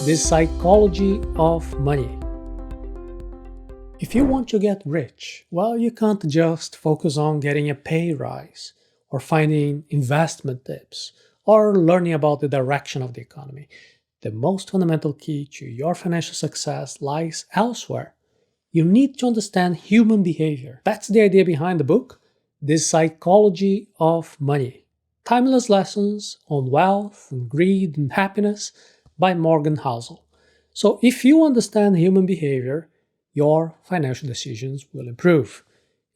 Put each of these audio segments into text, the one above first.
The psychology of money. If you want to get rich, well, you can't just focus on getting a pay rise, or finding investment tips, or learning about the direction of the economy. The most fundamental key to your financial success lies elsewhere. You need to understand human behavior. That's the idea behind the book, The Psychology of Money. Timeless Lessons on Wealth and Greed and Happiness by Morgan Housel. So if you understand human behavior, your financial decisions will improve.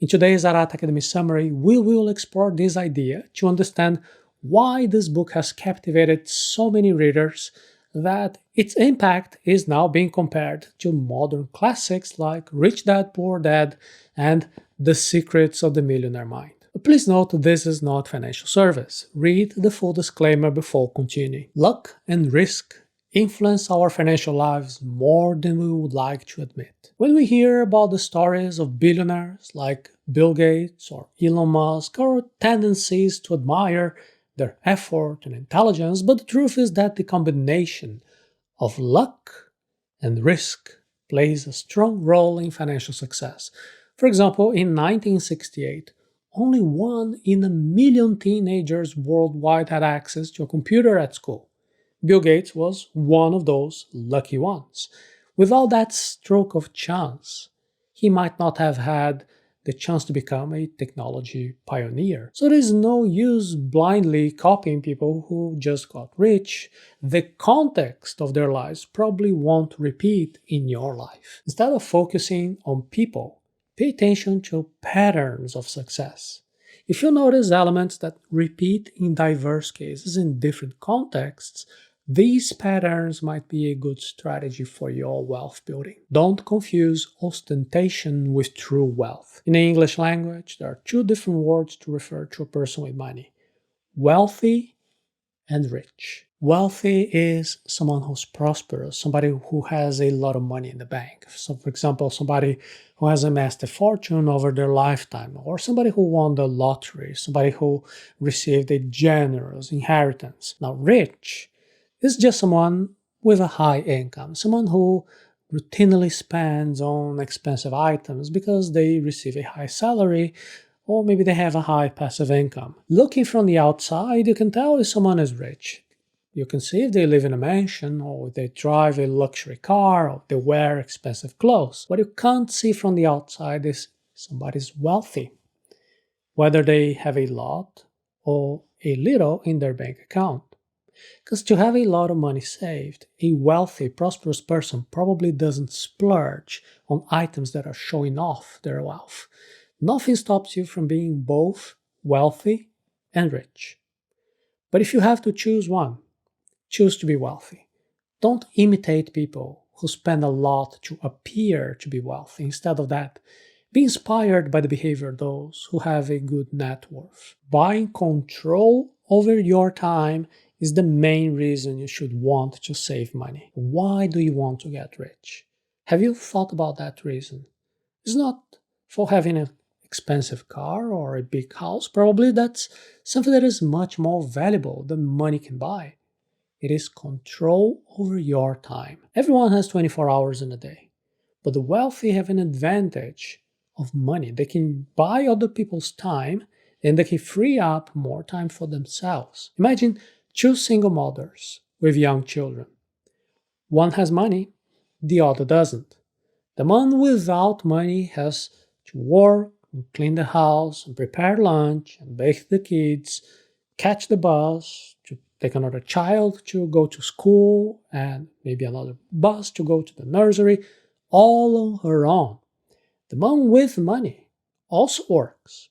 In today's Arata Academy summary, we will explore this idea to understand why this book has captivated so many readers that its impact is now being compared to modern classics like Rich Dad Poor Dad and The Secrets of the Millionaire Mind. Please note this is not financial service. Read the full disclaimer before continuing. Luck and risk influence our financial lives more than we would like to admit. When we hear about the stories of billionaires like Bill Gates or Elon Musk, our tendency is to admire their effort and intelligence, but the truth is that the combination of luck and risk plays a strong role in financial success. For example, in 1968, only 1 in a million teenagers worldwide had access to a computer at school. Bill Gates was one of those lucky ones. Without that stroke of chance, he might not have had the chance to become a technology pioneer. So there is no use blindly copying people who just got rich. The context of their lives probably won't repeat in your life. Instead of focusing on people, pay attention to patterns of success. If you notice elements that repeat in diverse cases in different contexts, these patterns might be a good strategy for your wealth building. Don't confuse ostentation with true wealth. In the English language, there are 2 different words to refer to a person with money: wealthy and rich. Wealthy is someone who's prosperous, somebody who has a lot of money in the bank. So, for example, somebody who has amassed a fortune over their lifetime, or somebody who won the lottery, somebody who received a generous inheritance. Now, rich is just someone with a high income, someone who routinely spends on expensive items because they receive a high salary, or maybe they have a high passive income. Looking from the outside, you can tell if someone is rich. You can see if they live in a mansion, or if they drive a luxury car, or they wear expensive clothes. What you can't see from the outside is somebody's wealthy, whether they have a lot or a little in their bank account. Because to have a lot of money saved, a wealthy, prosperous person probably doesn't splurge on items that are showing off their wealth. Nothing stops you from being both wealthy and rich. But if you have to choose one, choose to be wealthy. Don't imitate people who spend a lot to appear to be wealthy. Instead of that, be inspired by the behavior of those who have a good net worth. Buying control over your time is the main reason you should want to save money. Why do you want to get rich? Have you thought about that reason? It's not for having an expensive car or a big house. Probably that's something that is much more valuable than money can buy. It is control over your time. Everyone has 24 hours in a day, but the wealthy have an advantage of money. They can buy other people's time and they can free up more time for themselves. Imagine 2 single mothers with young children. One has money, the other doesn't. The one without money has to work and clean the house and prepare lunch and bathe the kids, catch the bus, to take another child to go to school, and maybe another bus to go to the nursery, all on her own. The one with money also works,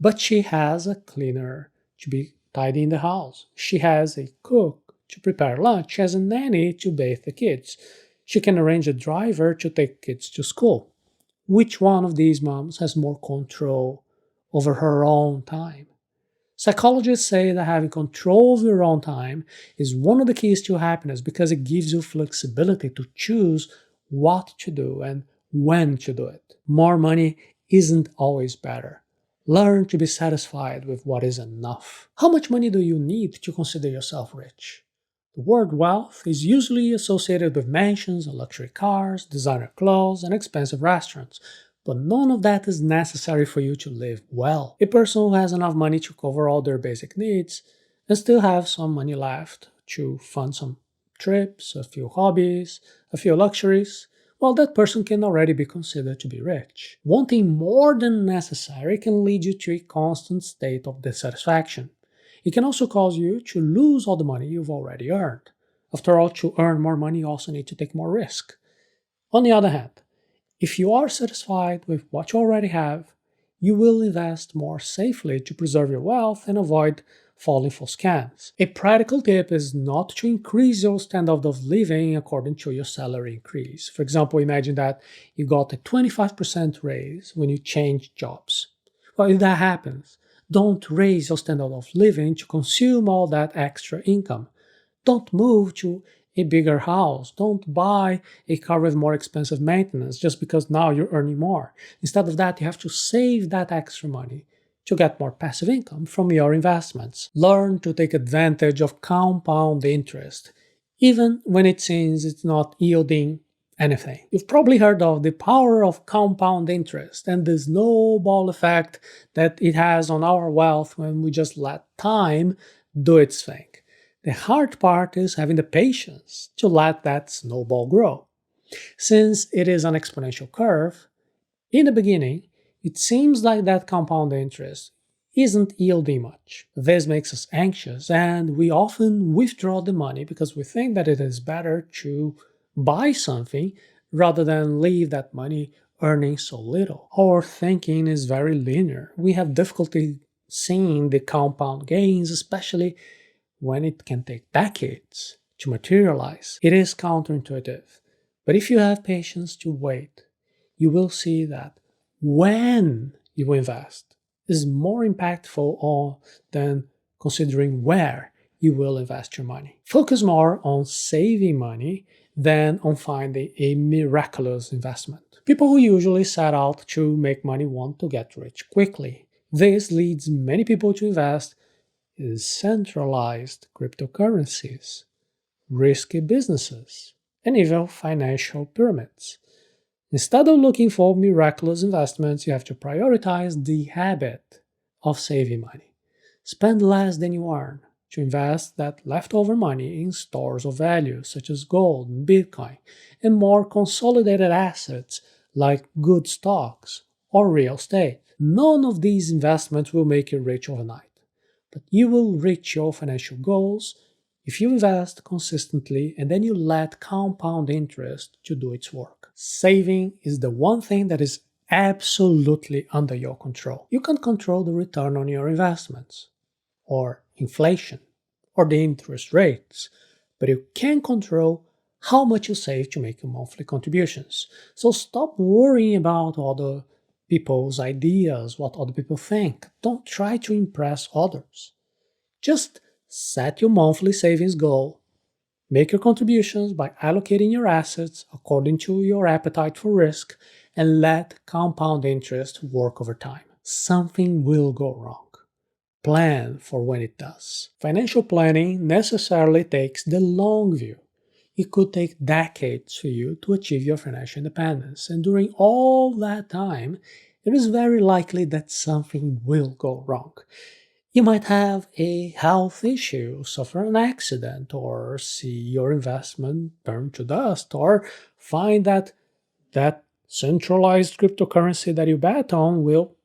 but she has a cleaner to be tidying the house. She has a cook to prepare lunch. She has a nanny to bathe the kids. She can arrange a driver to take kids to school. Which one of these moms has more control over her own time? Psychologists say that having control of your own time is one of the keys to happiness because it gives you flexibility to choose what to do and when to do it. More money isn't always better. Learn to be satisfied with what is enough. How much money do you need to consider yourself rich? The word wealth is usually associated with mansions and luxury cars, designer clothes, and expensive restaurants, but none of that is necessary for you to live well. A person who has enough money to cover all their basic needs and still have some money left to fund some trips, a few hobbies, a few luxuries, well, that person can already be considered to be rich. Wanting more than necessary can lead you to a constant state of dissatisfaction. It can also cause you to lose all the money you've already earned. After all, to earn more money, you also need to take more risk. On the other hand, if you are satisfied with what you already have, you will invest more safely to preserve your wealth and avoid falling for scams. A practical tip is not to increase your standard of living according to your salary increase. For example, imagine that you got a 25% raise when you change jobs. Well, if that happens, don't raise your standard of living to consume all that extra income. Don't move to a bigger house. Don't buy a car with more expensive maintenance just because now you're earning more. Instead of that, you have to save that extra money to get more passive income from your investments. Learn to take advantage of compound interest, even when it seems it's not yielding anything. You've probably heard of the power of compound interest and the snowball effect that it has on our wealth when we just let time do its thing. The hard part is having the patience to let that snowball grow. Since it is an exponential curve, in the beginning, it seems like that compound interest isn't yielding much. This makes us anxious and we often withdraw the money because we think that it is better to buy something rather than leave that money earning so little. Our thinking is very linear. We have difficulty seeing the compound gains, especially when it can take decades to materialize. It is counterintuitive. But if you have patience to wait, you will see that when you invest is more impactful than considering where you will invest your money. Focus more on saving money than on finding a miraculous investment. People who usually set out to make money want to get rich quickly. This leads many people to invest in centralized cryptocurrencies, risky businesses, and even financial pyramids. Instead of looking for miraculous investments, you have to prioritize the habit of saving money. Spend less than you earn to invest that leftover money in stores of value such as gold and Bitcoin and more consolidated assets like good stocks or real estate. None of these investments will make you rich overnight, but you will reach your financial goals if you invest consistently and then you let compound interest to do its work. Saving is the one thing that is absolutely under your control. You can't control the return on your investments, or inflation, or the interest rates, but you can control how much you save to make your monthly contributions. So stop worrying about other people's ideas, what other people think. Don't try to impress others. Just set your monthly savings goal, make your contributions by allocating your assets according to your appetite for risk, and let compound interest work over time. Something will go wrong. Plan for when it does. Financial planning necessarily takes the long view. It could take decades for you to achieve your financial independence, and during all that time, it is very likely that something will go wrong. You might have a health issue, suffer an accident, or see your investment turn to dust, or find that that centralized cryptocurrency that you bet on will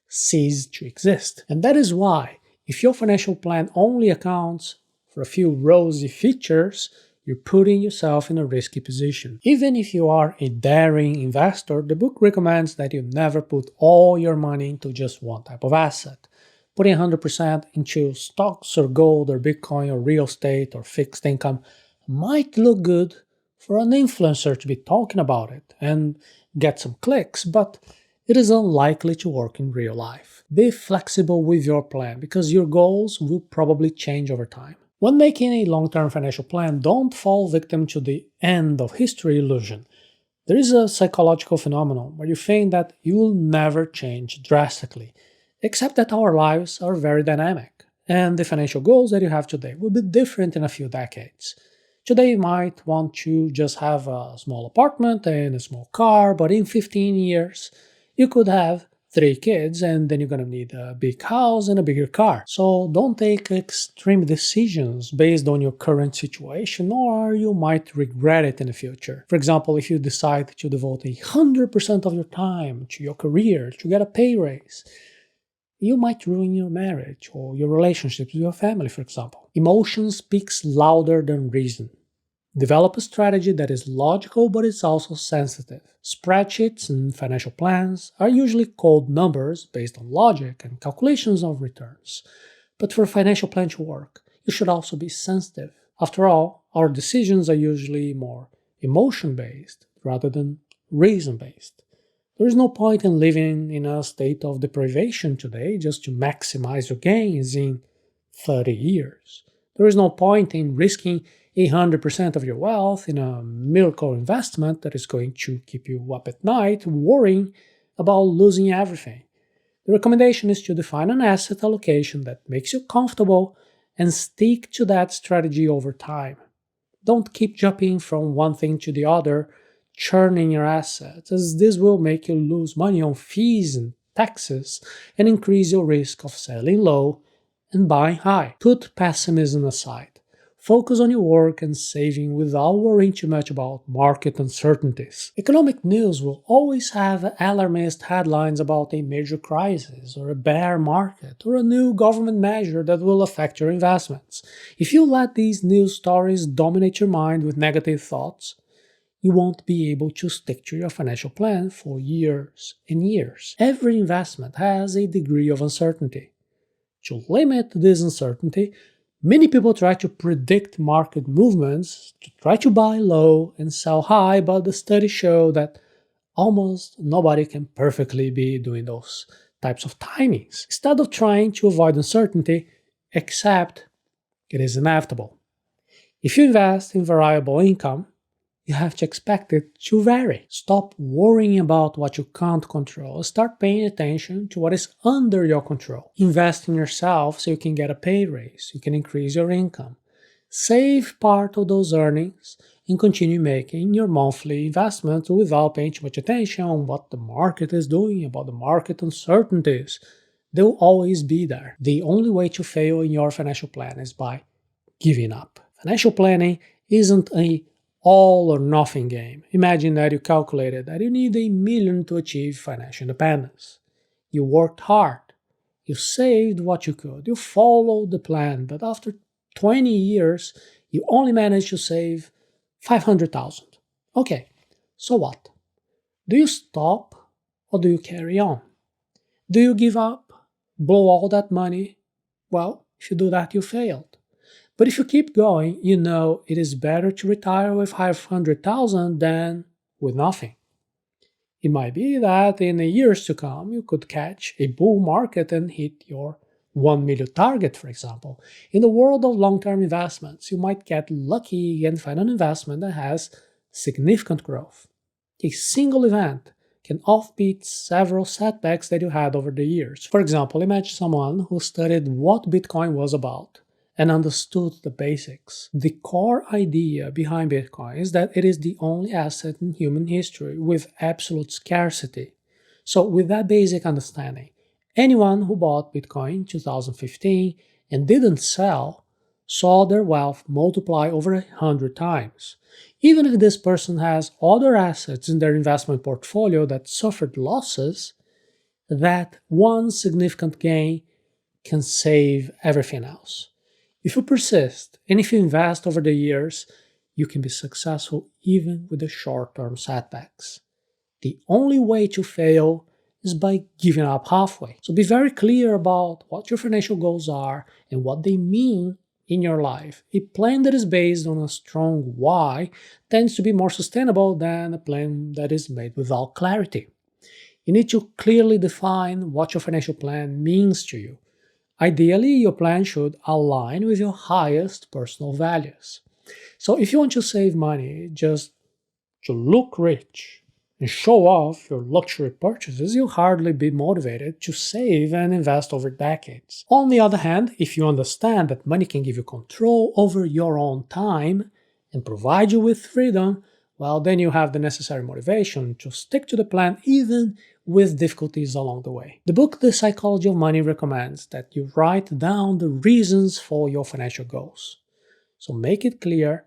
cease to exist. And that is why, if your financial plan only accounts for a few rosy features, you're putting yourself in a risky position. Even if you are a daring investor, the book recommends that you never put all your money into just one type of asset. Putting 100% into stocks or gold or Bitcoin or real estate or fixed income might look good for an influencer to be talking about it and get some clicks, but it is unlikely to work in real life. Be flexible with your plan because your goals will probably change over time. When making a long-term financial plan, don't fall victim to the end of history illusion. There is a psychological phenomenon where you think that you will never change drastically, except that our lives are very dynamic, And the financial goals that you have today will be different in a few decades. Today, you might want to just have a small apartment and a small car, but in 15 years, you could have 3 kids and then you're gonna need a big house and a bigger car. So don't take extreme decisions based on your current situation, or you might regret it in the future. For example, if you decide to devote 100% of your time to your career to get a pay raise, you might ruin your marriage or your relationships with your family, for example. Emotion speaks louder than reason. Develop a strategy that is logical but it's also sensitive. Spreadsheets and financial plans are usually cold numbers based on logic and calculations of returns. But for a financial plan to work, you should also be sensitive. After all, our decisions are usually more emotion based rather than reason based. There is no point in living in a state of deprivation today just to maximize your gains in 30 years. There is no point in risking 100% of your wealth in a miracle investment that is going to keep you up at night worrying about losing everything. The recommendation is to define an asset allocation that makes you comfortable and stick to that strategy over time. Don't keep jumping from one thing to the other, churning your assets, as this will make you lose money on fees and taxes and increase your risk of selling low and buying high. Put pessimism aside. Focus on your work and saving without worrying too much about market uncertainties. Economic news will always have alarmist headlines about a major crisis or a bear market or a new government measure that will affect your investments. If you let these news stories dominate your mind with negative thoughts, you won't be able to stick to your financial plan for years and years. Every investment has a degree of uncertainty. To limit this uncertainty, many people try to predict market movements, to try to buy low and sell high, but the studies show that almost nobody can perfectly be doing those types of timings. Instead of trying to avoid uncertainty, accept it is inevitable. If you invest in variable income, you have to expect it to vary. Stop worrying about what you can't control. Start paying attention to what is under your control. Invest in yourself so you can get a pay raise, you can increase your income. Save part of those earnings and continue making your monthly investments without paying too much attention on what the market is doing, about the market uncertainties. They'll always be there. The only way to fail in your financial plan is by giving up. Financial planning isn't a all or nothing game. Imagine that you calculated that you need $1 million to achieve financial independence. You worked hard, you saved what you could, you followed the plan, but after 20 years, you only managed to save 500,000. Okay, so what? Do you stop or do you carry on? Do you give up? Blow all that money? Well, if you do that, you failed. But if you keep going, you know it is better to retire with 500,000 than with nothing. It might be that in the years to come you could catch a bull market and hit your 1 million target, for example. In the world of long-term investments, you might get lucky and find an investment that has significant growth. A single event can offbeat several setbacks that you had over the years. For example, imagine someone who studied what Bitcoin was about and understood the basics. The core idea behind Bitcoin is that it is the only asset in human history with absolute scarcity. So with that basic understanding, anyone who bought Bitcoin in 2015 and didn't sell saw their wealth multiply over 100 times. Even if this person has other assets in their investment portfolio that suffered losses, that one significant gain can save everything else. If you persist and if you invest over the years, you can be successful even with the short-term setbacks. The only way to fail is by giving up halfway. So be very clear about what your financial goals are and what they mean in your life. A plan that is based on a strong why tends to be more sustainable than a plan that is made without clarity. You need to clearly define what your financial plan means to you. Ideally, your plan should align with your highest personal values. So if you want to save money just to look rich, and show off your luxury purchases, you'll hardly be motivated to save and invest over decades. On the other hand, if you understand that money can give you control over your own time and provide you with freedom, well, then you have the necessary motivation to stick to the plan even with difficulties along the way. The book The Psychology of Money recommends that you write down the reasons for your financial goals. So make it clear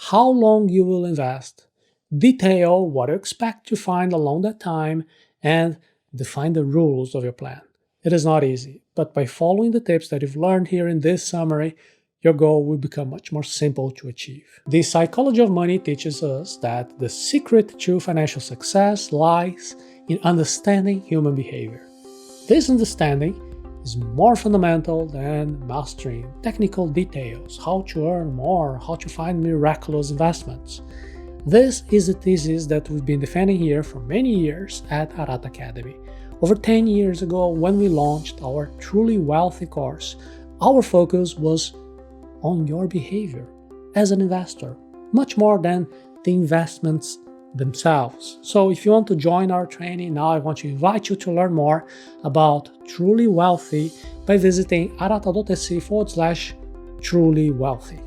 how long you will invest, detail what you expect to find along that time, and define the rules of your plan. It is not easy, but by following the tips that you've learned here in this summary, your goal will become much more simple to achieve. The Psychology of Money teaches us that the secret to financial success lies in understanding human behavior. This understanding is more fundamental than mastering technical details, how to earn more, how to find miraculous investments. This is a thesis that we've been defending here for many years at Arata Academy. Over 10 years ago, when we launched our Truly Wealthy course, our focus was on your behavior as an investor, much more than the investments themselves. So if you want to join our training, now I want to invite you to learn more about Truly Wealthy by visiting arata.se/trulywealthy.